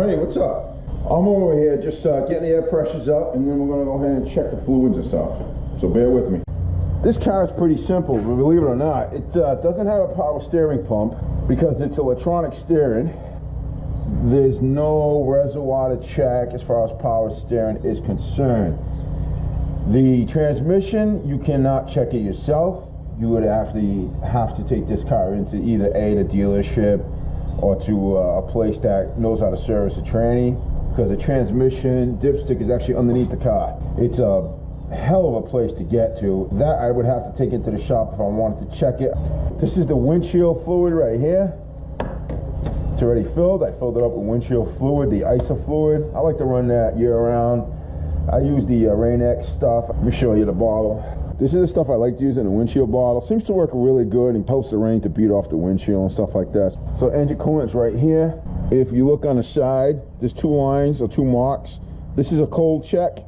Hey, what's up? I'm over here just getting the air pressures up, and then we're going to go ahead and check the fluids and stuff. So bear with me. This car is pretty simple, but believe it or not, it doesn't have a power steering pump because it's electronic steering. There's no reservoir to check as far as power steering is concerned. The transmission, you cannot check it yourself. You would have to take this car into either the dealership or to a place that knows how to service the tranny, because the transmission dipstick is actually underneath the car. It's a hell of a place to get to. That I would have to take it to the shop if I wanted to check it. This is the windshield fluid right here. It's already filled. I filled it up with windshield fluid, the ISO fluid. I like to run that year round. I use the Rain-X stuff. Let me show you the bottle. This is the stuff I like to use in a windshield bottle. Seems to work really good and helps the rain to beat off the windshield and stuff like that. So engine coolant's right here. If you look on the side, there's 2 lines or 2 marks. This is a cold check.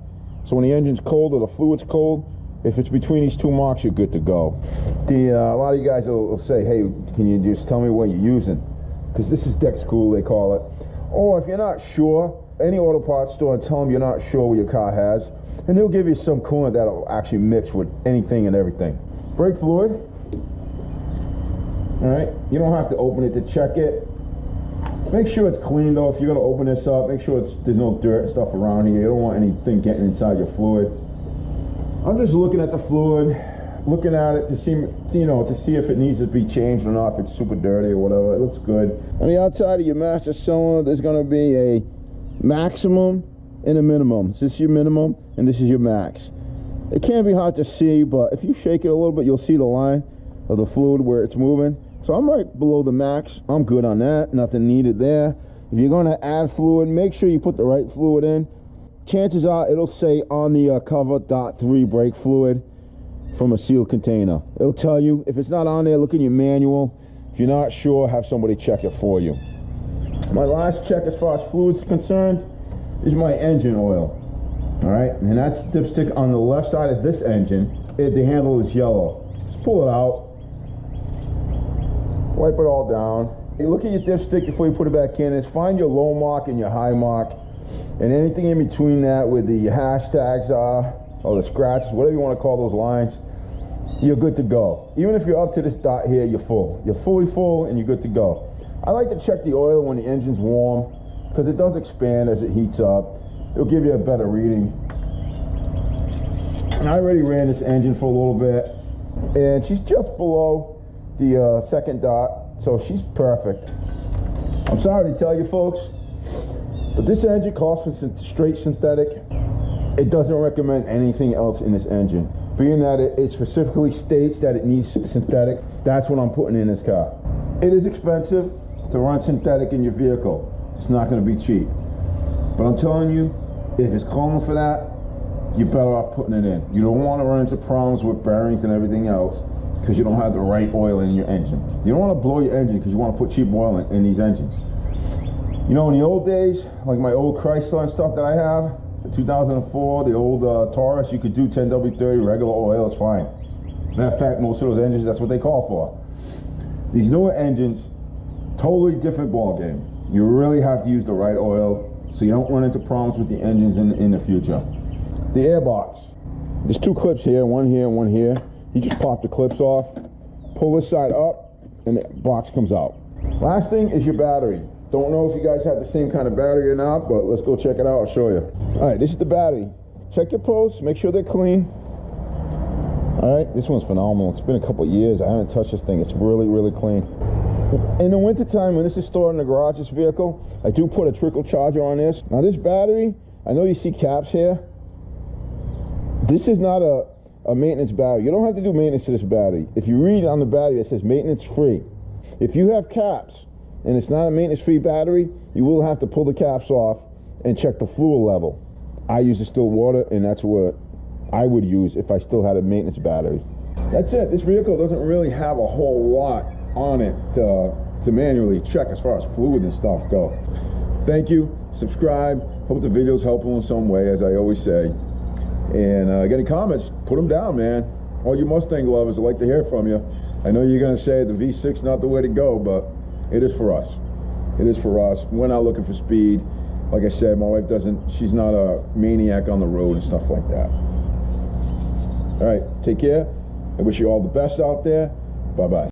So when the engine's cold or the fluid's cold, if it's between these 2 marks, you're good to go. A lot of you guys will say, hey, can you just tell me what you're using? Because this is deck school, they call it. Or if you're not sure, any auto parts store, and tell them you're not sure what your car has, and they'll give you some coolant that'll actually mix with anything and everything. Brake fluid. All right, you don't have to open it to check it. Make sure it's clean though. If you're gonna open this up, make sure there's no dirt and stuff around here. You don't want anything getting inside your fluid. I'm just looking at the fluid, looking at it to see, to see if it needs to be changed or not, if it's super dirty or whatever. It looks good. On the outside of your master cylinder, there's gonna be a maximum and a minimum. So this is your minimum and this is your max. It can be hard to see, but if you shake it a little bit, you'll see the line of the fluid where it's moving. So I'm right below the max. I'm good on that. Nothing needed there. If you're going to add fluid, make sure you put the right fluid in. Chances are it'll say on the cover .3 brake fluid from a sealed container. It'll tell you. If it's not on there, look in your manual. If you're not sure, have somebody check it for you. My last check as far as fluids concerned is my engine oil. All right, and that's dipstick on the left side of this engine. The handle is yellow. Just pull it out. Wipe it all down. You look at your dipstick before you put it back in. Find your low mark and your high mark, and anything in between that where the hashtags are, or the scratches, whatever you want to call those lines, you're good to go. Even if you're up to this dot here, you're full. You're fully full and you're good to go. I like to check the oil when the engine's warm, because it does expand as it heats up. It'll give you a better reading. And I already ran this engine for a little bit, and she's just below the second dot, so she's perfect. I'm sorry to tell you folks, but this engine calls for straight synthetic. It doesn't recommend anything else in this engine. Being that it specifically states that it needs synthetic, that's what I'm putting in this car. It is expensive to run synthetic in your vehicle. It's not going to be cheap. But I'm telling you, if it's calling for that, you're better off putting it in. You don't want to run into problems with bearings and everything else because you don't have the right oil in your engine. You don't want to blow your engine because you want to put cheap oil in these engines. You know, in the old days, like my old Chrysler and stuff that I have, the 2004, the old Taurus, you could do 10W30 regular oil, it's fine. Matter of fact, most of those engines, that's what they call for. These newer engines, totally different ball game. You really have to use the right oil so you don't run into problems with the engines in the future. The airbox. There's 2 clips here, one here and one here. You just pop the clips off, pull this side up, and the box comes out. Last thing is your battery. Don't know if you guys have the same kind of battery or not, but let's go check it out. I'll show you. All right, this is the battery. Check your posts, make sure they're clean. All right, this one's phenomenal. It's been a couple of years. I haven't touched this thing. It's really, really clean. In the winter time, when this is stored in the garage, this vehicle, I do put a trickle charger on this. Now this battery, I know you see caps here. This is not a maintenance battery. You don't have to do maintenance to this battery. If you read on the battery, it says maintenance free. If you have caps and it's not a maintenance free battery, you will have to pull the caps off and check the fluid level. I use distilled water, and that's what I would use if I still had a maintenance battery. That's it. This vehicle doesn't really have a whole lot on it to manually check as far as fluid and stuff go. Thank you. Subscribe. Hope the video's helpful in some way, as I always say. And get any comments, put them down, man. All you Mustang lovers, I'd like to hear from you. I know you're going to say the V6 not the way to go, but it is for us. It is for us. We're not looking for speed. Like I said, my wife she's not a maniac on the road and stuff like that. All right, take care. I wish you all the best out there. Bye-bye.